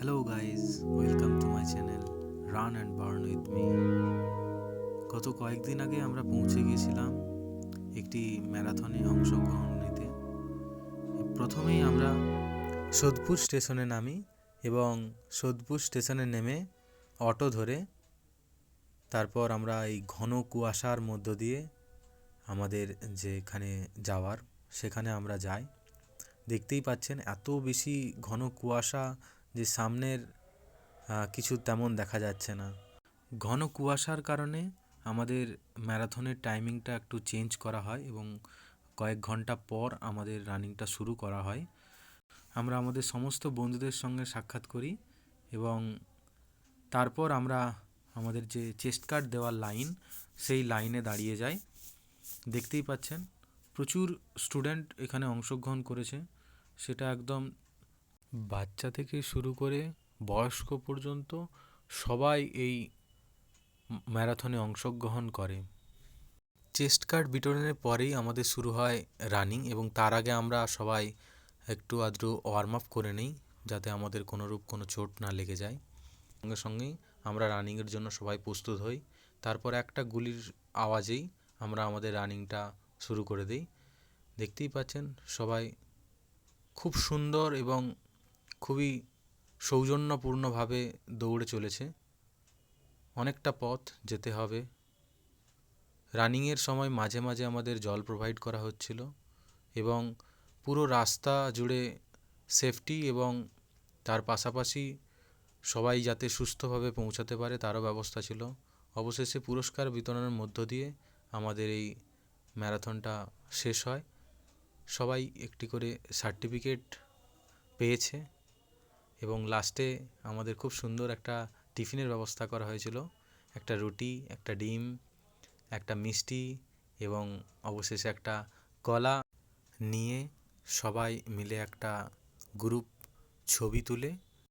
Hello guys, welcome to my channel run and burn with me. গত কয়েকদিন আগে আমরা পৌঁছে গিয়েছিলাম একটি ম্যারাথনে অংশগ্রহণ নিতে। প্রথমেই আমরা সোদপুর স্টেশনে নামি এবং সোদপুর স্টেশনে নেমে অটো ধরে তারপর আমরা এই ঘন কুয়াশার মধ্য দিয়ে আমাদের যেখানে যাওয়ার সেখানে আমরা যাই। দেখতেই পাচ্ছেন এত বেশি ঘন কুয়াশা যে সামনের কিছু তেমন দেখা যাচ্ছে না। ঘন কুয়াশার কারণে আমাদের ম্যারাথনের টাইমিংটা একটু চেঞ্জ করা হয় এবং কয়েক ঘন্টা পর আমাদের রানিংটা শুরু করা হয়। আমরা আমাদের সমস্ত বন্ধুদের সঙ্গে সাক্ষাৎ করি এবং তারপর আমরা আমাদের যে চেস্ট গার্ড দেওয়ার লাইন সেই লাইনে দাঁড়িয়ে যাই। দেখতেই পাচ্ছেন প্রচুর স্টুডেন্ট এখানে অংশগ্রহণ করেছে, সেটা একদম বাচ্চা থেকে শুরু করে বয়স্ক পর্যন্ত সবাই এই ম্যারাথনে অংশগ্রহণ করে। চেস্ট গার্ড বিতরণের পরেই আমাদের শুরু হয় রানিং এবং তার আগে আমরা সবাই একটু আধটু ওয়ার্ম আপ করে নিই যাতে আমাদের কোনোরূপ কোনো চোট না লেগে যায়। সঙ্গে সঙ্গেই আমরা রানিংয়ের জন্য সবাই প্রস্তুত হই। তারপর একটা গুলির আওয়াজেই আমরা আমাদের রানিংটা শুরু করে দিই। দেখতেই পাচ্ছেন সবাই খুব সুন্দর এবং খুবই সৌজন্যপূর্ণভাবে দৌড়ে চলেছে। অনেকটা পথ যেতে হবে। রানিংয়ের সময় মাঝে মাঝে আমাদের জল প্রোভাইড করা হচ্ছিল এবং পুরো রাস্তা জুড়ে সেফটি এবং তার পাশাপাশি সবাই যাতে সুস্থভাবে পৌঁছাতে পারে তারও ব্যবস্থা ছিল। অবশেষে পুরস্কার বিতরণের মধ্য দিয়ে আমাদের এই ম্যারাথনটা শেষ হয়। সবাই একটি করে সার্টিফিকেট পেয়েছে এবং লাস্টে আমাদের খুব সুন্দর একটা টিফিনের ব্যবস্থা করা হয়েছিল। একটা রুটি, একটা ডিম, একটা মিষ্টি এবং অবশেষে একটা কলা নিয়ে সবাই মিলে একটা গ্রুপ ছবি তুলে